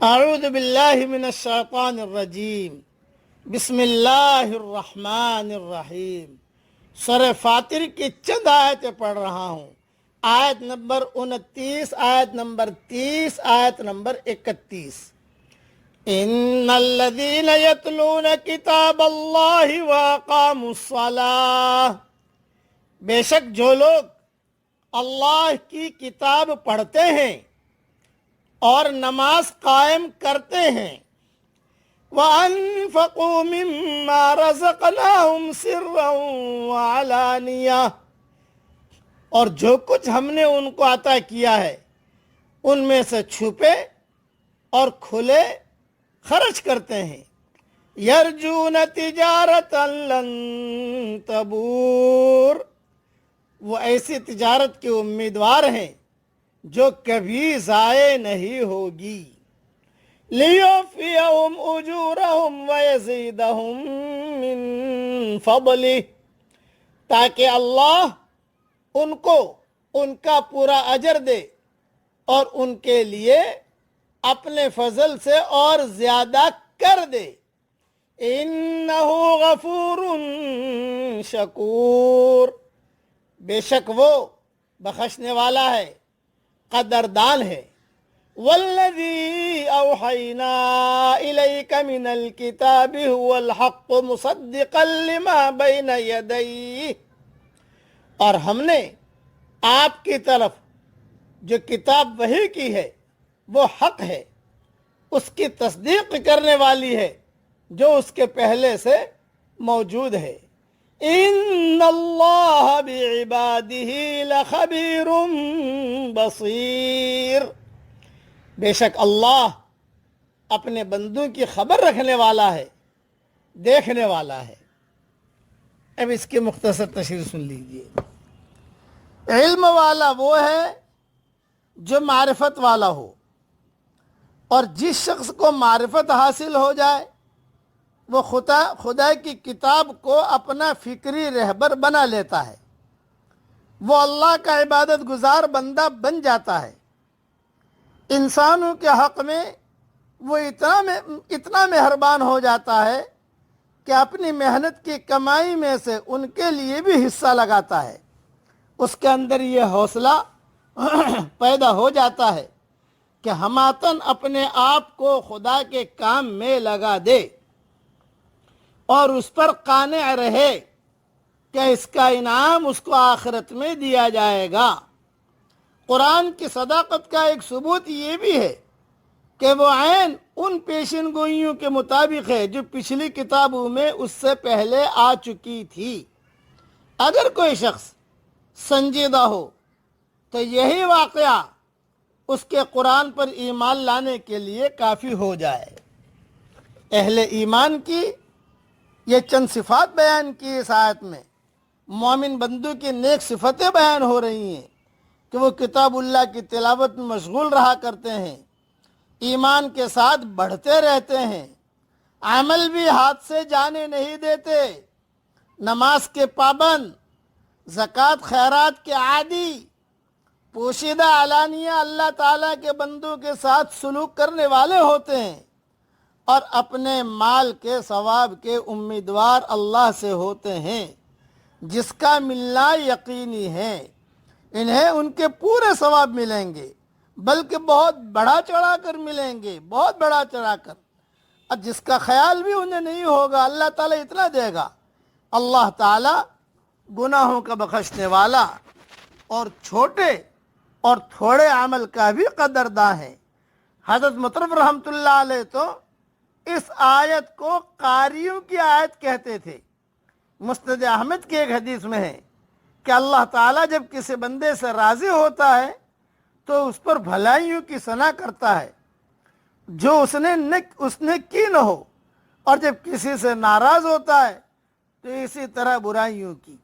اعوذ باللہ من الشیطان الرجیم بسم اللہ الرحمن الرحیم۔ سورہ فاطر کی چند آیتیں پڑھ رہا ہوں۔ آیت نمبر 29، آیت نمبر 30، آیت نمبر 31۔ ان الذین یتلون کتاب اللہ واقاموا الصلاۃ، بے شک جو لوگ اللہ کی کتاب پڑھتے ہیں اور نماز قائم کرتے ہیں، وَأَنفَقُوا مِمَّا رَزَقْنَاهُمْ سِرًّا وَعَلَانِيَةً، اور جو کچھ ہم نے ان کو عطا کیا ہے ان میں سے چھپے اور کھلے خرچ کرتے ہیں۔ یرجون تجارتا لن تبور، وہ ایسی تجارت کے امیدوار ہیں جو کبھی ضائع نہیں ہوگی۔ لیوفیہم اجورہم ویزیدہم من فضلہ، تاکہ اللہ ان کو ان کا پورا اجر دے اور ان کے لیے اپنے فضل سے اور زیادہ کر دے۔ انہ غفور شکور، بے شک وہ بخشنے والا ہے، قدردان ہے۔ والذی اوحینا الیک من الکتاب هو الحق مصدقا لما بین یدیہ، اور ہم نے آپ کی طرف جو کتاب وحی کی ہے وہ حق ہے، اس کی تصدیق کرنے والی ہے جو اس کے پہلے سے موجود ہے۔ ان اللہ بعبادہ لخبیر بصیر، بے شک اللہ اپنے بندوں کی خبر رکھنے والا ہے، دیکھنے والا ہے۔ اب اس کی مختصر تشریح سن لیجئے۔ علم والا وہ ہے جو معرفت والا ہو، اور جس شخص کو معرفت حاصل ہو جائے وہ خدا کی کتاب کو اپنا فکری رہبر بنا لیتا ہے، وہ اللہ کا عبادت گزار بندہ بن جاتا ہے۔ انسانوں کے حق میں وہ اتنا مہربان ہو جاتا ہے کہ اپنی محنت کی کمائی میں سے ان کے لیے بھی حصہ لگاتا ہے۔ اس کے اندر یہ حوصلہ پیدا ہو جاتا ہے کہ ہماتن اپنے آپ کو خدا کے کام میں لگا دے اور اس پر قانع رہے کہ اس کا انعام اس کو آخرت میں دیا جائے گا۔ قرآن کی صداقت کا ایک ثبوت یہ بھی ہے کہ وہ عین ان پیشن گوئیوں کے مطابق ہے جو پچھلی کتابوں میں اس سے پہلے آ چکی تھی۔ اگر کوئی شخص سنجیدہ ہو تو یہی واقعہ اس کے قرآن پر ایمان لانے کے لیے کافی ہو جائے۔ اہل ایمان کی یہ چند صفات بیان کی اس آیت میں۔ مومن بندوں کی نیک صفتیں بیان ہو رہی ہیں کہ وہ کتاب اللہ کی تلاوت میں مشغول رہا کرتے ہیں، ایمان کے ساتھ بڑھتے رہتے ہیں، عمل بھی ہاتھ سے جانے نہیں دیتے، نماز کے پابند، زکوٰۃ خیرات کے عادی، پوشیدہ علانیہ اللہ تعالیٰ کے بندوں کے ساتھ سلوک کرنے والے ہوتے ہیں، اور اپنے مال کے ثواب کے امیدوار اللہ سے ہوتے ہیں جس کا ملنا یقینی ہے۔ انہیں ان کے پورے ثواب ملیں گے، بلکہ بہت بڑھا چڑھا کر ملیں گے، بہت بڑھا چڑھا کر، اور جس کا خیال بھی انہیں نہیں ہوگا اللہ تعالیٰ اتنا دے گا۔ اللہ تعالیٰ گناہوں کا بخشنے والا اور چھوٹے اور تھوڑے عمل کا بھی قدرداں ہے۔ حضرت مطرف رحمۃ اللہ علیہ تو اس آیت کو قاریوں کی آیت کہتے تھے۔ مسند احمد کی ایک حدیث میں ہے کہ اللہ تعالیٰ جب کسی بندے سے راضی ہوتا ہے تو اس پر بھلائیوں کی ثنا کرتا ہے جو اس نے کی نہ ہو، اور جب کسی سے ناراض ہوتا ہے تو اسی طرح برائیوں کی۔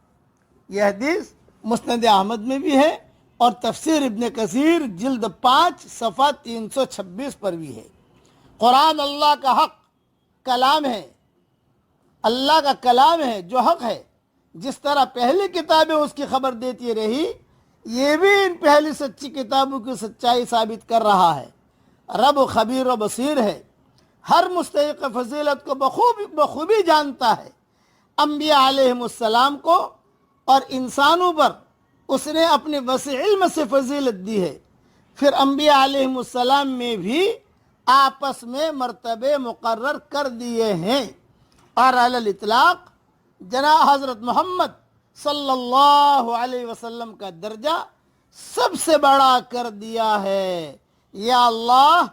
یہ حدیث مسند احمد میں بھی ہے اور تفسیر ابن کثیر جلد 5 صفحہ 326 پر بھی ہے۔ قرآن اللہ کا حق کلام ہے، اللہ کا کلام ہے جو حق ہے۔ جس طرح پہلی کتابیں اس کی خبر دیتی رہی، یہ بھی ان پہلی سچی کتابوں کی سچائی ثابت کر رہا ہے۔ رب خبیر و بصیر ہے، ہر مستحق فضیلت کو بخوبی جانتا ہے۔ انبیاء علیہم السلام کو اور انسانوں پر اس نے اپنے وسیع علم سے فضیلت دی ہے۔ پھر انبیاء علیہم السلام میں بھی آپس میں مرتبے مقرر کر دیے ہیں، اور علی الاطلاق جناب حضرت محمد صلی اللہ علیہ وسلم کا درجہ سب سے بڑا کر دیا ہے۔ یا اللہ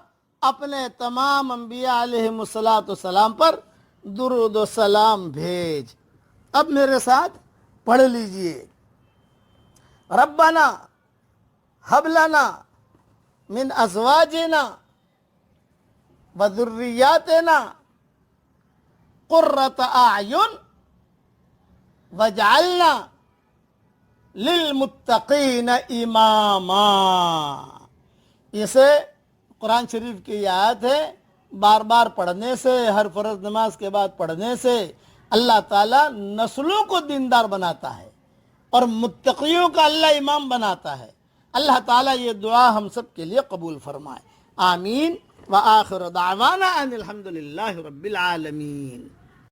اپنے تمام انبیاء علیہم السلام پر درود و سلام بھیج۔ اب میرے ساتھ پڑھ لیجئے، ربنا ہب لنا من ازواجنا وذریاتنا قرۃ اعین وجعلنا للمتقین اماما۔ اسے قرآن شریف کی یہ آیت ہے، بار بار پڑھنے سے، ہر فرض نماز کے بعد پڑھنے سے اللہ تعالیٰ نسلوں کو دیندار بناتا ہے اور متقیوں کا اللہ امام بناتا ہے۔ اللہ تعالیٰ یہ دعا ہم سب کے لیے قبول فرمائے، آمین۔ وآخر دعوانا ان الحمد للہ رب العالمین۔